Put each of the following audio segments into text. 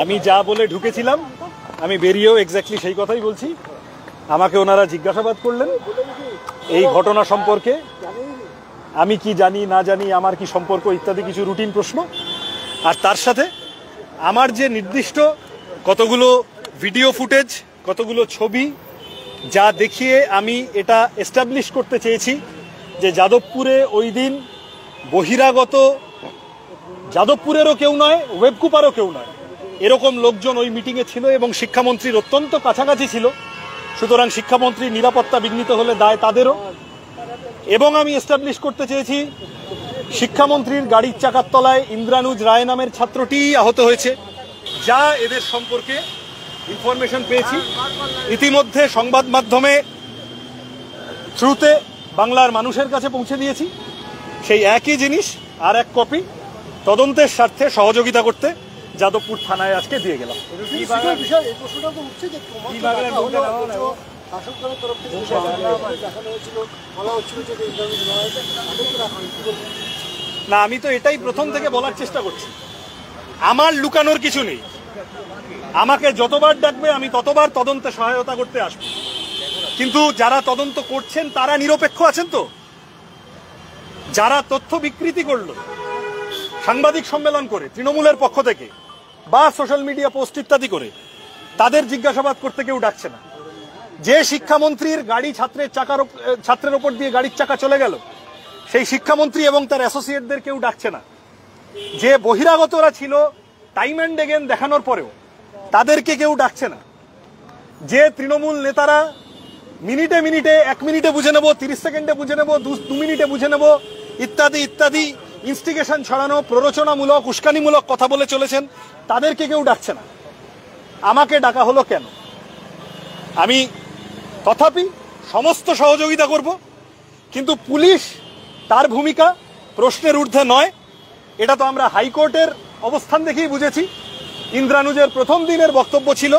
আমি যা বলে ঢুকেছিলাম আমি বেরিয়েও এক্স্যাক্টলি সেই কথাই বলছি। আমাকে ওনারা জিজ্ঞাসাবাদ করলেন এই ঘটনা সম্পর্কে, আমি কি জানি না জানি, আমার কি সম্পর্ক ইত্যাদি কিছু রুটিন প্রশ্ন। আর তার সাথে আমার যে নির্দিষ্ট কতগুলো ভিডিও ফুটেজ, কতগুলো ছবি যা দেখিয়ে আমি এটা এস্টাবলিশ করতে চেয়েছি যে যাদবপুরে ওই দিন বহিরাগত, যাদবপুরেরও কেউ নয়, ওয়েবকুপারও কেউ নয়, এরকম লোকজন ওই মিটিংয়ে ছিল এবং শিক্ষামন্ত্রীর অত্যন্ত কাছাকাছি ছিল। সুতরাং শিক্ষামন্ত্রীর নিরাপত্তা বিঘ্নিত হলে দায় তাদেরও। এবং আমি এস্টাবলিশ করতে চেয়েছি শিক্ষামন্ত্রীর গাড়ির চাকার তলায় ইন্দ্রানুজ রায় নামের ছাত্রটি আহত হয়েছে, যা এদের সম্পর্কে ইনফরমেশন পেয়েছি। ইতিমধ্যে সংবাদ মাধ্যমে থ্রুতে বাংলার মানুষের কাছে পৌঁছে দিয়েছি। সেই একই জিনিস আর এক কপি তদন্তের স্বার্থে সহযোগিতা করতে যাদবপুর থানায় আজকে দিয়ে গেলাম। না, আমি তো এটাই প্রথম থেকে বলার চেষ্টা করছি, আমার লুকানোর কিছু নেই। আমাকে যতবার ডাকবে আমি ততবার তদন্তে সহায়তা করতে আসব। কিন্তু যারা তদন্ত করছেন তারা নিরপেক্ষ আছেন তো? যারা তথ্য বিকৃতি করলো সাংবাদিক সম্মেলন করে তৃণমূলের পক্ষ থেকে বা সোশ্যাল মিডিয়া পোস্ট ইত্যাদি করে, তাদের জিজ্ঞাসাবাদ করতে কেউ ডাকছে না। যে শিক্ষামন্ত্রীর গাড়ি ছাত্রের ওপর দিয়ে গাড়ির চাকা চলে গেল, সেই শিক্ষামন্ত্রী এবং তার অ্যাসোসিয়েটদের কেউ ডাকছে না। যে বহিরাগতরা ছিল টাইম অ্যান্ড এগেন দেখানোর পরেও, তাদেরকে কেউ ডাকছে না। যে তৃণমূল নেতারা মিনিটে মিনিটে, 1 মিনিটে বুঝে নেব, 30 সেকেন্ডে বুঝে নেব, 2 মিনিটে বুঝে নেব ইত্যাদি ইত্যাদি ইনস্টিগেশন ছড়ানো, প্ররোচনামূলক, উস্কানিমূলক কথা বলে চলেছেন, তাদেরকে কেউ ডাকছে না। আমাকে ডাকা হলো কেন? আমি তথাপি সমস্ত সহযোগিতা করব, কিন্তু পুলিশ তার ভূমিকা প্রশ্নের ঊর্ধ্বে নয়। এটা তো আমরা হাইকোর্টের অবস্থান দেখেই বুঝেছি। ইন্দ্রানুজের প্রথম দিনের বক্তব্য ছিল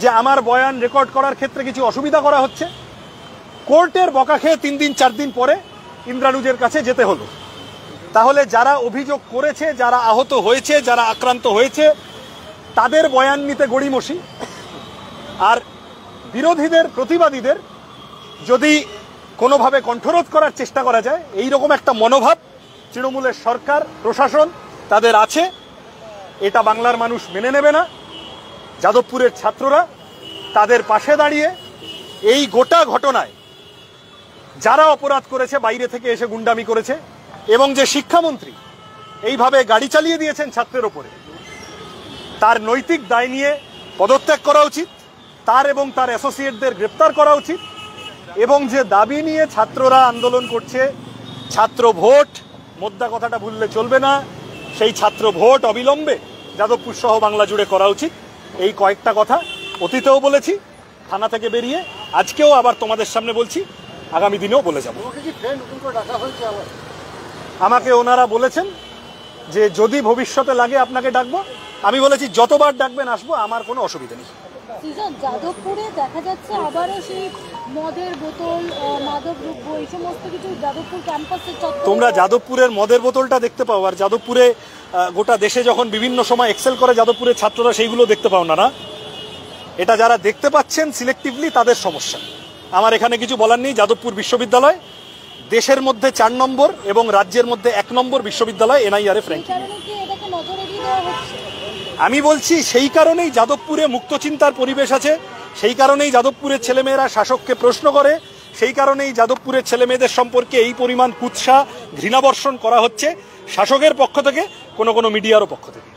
যে আমার বয়ান রেকর্ড করার ক্ষেত্রে কিছু অসুবিধা করা হচ্ছে। কোর্টের বকা খেয়ে 3 দিন 4 দিন পরে ইন্দ্রানুজের কাছে যেতে হলো। তাহলে যারা অভিযোগ করেছে, যারা আহত হয়েছে, যারা আক্রান্ত হয়েছে, তাদের বয়ান নিতে গড়িমসি, আর বিরোধীদের, প্রতিবাদীদের যদি কোনোভাবে কণ্ঠরোধ করার চেষ্টা করা যায়, এই রকম একটা মনোভাব তৃণমূলের সরকার, প্রশাসন তাদের আছে, এটা বাংলার মানুষ মেনে নেবে না। যাদবপুরের ছাত্ররা তাদের পাশে দাঁড়িয়ে এই গোটা ঘটনায় যারা অপরাধ করেছে, বাইরে থেকে এসে গুন্ডামি করেছে, এবং যে শিক্ষামন্ত্রী এইভাবে গাড়ি চালিয়ে দিয়েছেন ছাত্রের ওপরে, তার নৈতিক দায় নিয়ে পদত্যাগ করা উচিত, তার এবং তার অ্যাসোসিয়েটদের গ্রেপ্তার করা উচিত। এবং যে দাবি নিয়ে ছাত্ররা আন্দোলন করছে, ছাত্র ভোট, মোদ্দা কথাটা ভুললে চলবে না, সেই ছাত্র ভোট অবিলম্বে যাদবপুর সহ বাংলা জুড়ে করা উচিত। এই কয়েকটা কথা অতীতেও বলেছি, থানা থেকে বেরিয়ে আজকেও আবার তোমাদের সামনে বলছি, আগামী দিনেও বলে যাব। আমাকে ওনারা বলেছেন যে যদি ভবিষ্যতে লাগে আপনাকে ডাকবো। আমি বলেছি যতবার ডাকবেন আসবো, আমার কোনো অসুবিধা নেই। যাদবপুরে দেখা যাচ্ছে আবারও সেই মদের বোতল, মাদকদ্রব্য, এই সমস্ত কিছু যাদবপুর ক্যাম্পাসে। তোমরা যাদবপুরের মদের বোতলটা দেখতে পাও, আর যাদবপুরে গোটা দেশে যখন বিভিন্ন সময় এক্সেল করে যাদবপুরের ছাত্ররা, সেইগুলো দেখতে পাও না। না, এটা যারা দেখতে পাচ্ছেন সিলেক্টিভলি তাদের সমস্যা। আমার এখানে কিছু বলার নেই। যাদবপুর বিশ্ববিদ্যালয় দেশের মধ্যে 4 নম্বর এবং রাজ্যের মধ্যে 1 নম্বর বিশ্ববিদ্যালয় NIRF র্যাঙ্কিং। আমি বলছি সেই কারণেই যাদবপুরে মুক্ত চিন্তার পরিবেশ আছে, সেই কারণেই যাদবপুরের ছেলেমেয়েরা শাসককে প্রশ্ন করে, সেই কারণেই যাদবপুরের ছেলেমেয়েদের সম্পর্কে এই পরিমাণ কুৎসা, ঘৃণাবর্ষণ করা হচ্ছে শাসকের পক্ষ থেকে, কোনো মিডিয়ারও পক্ষ থেকে।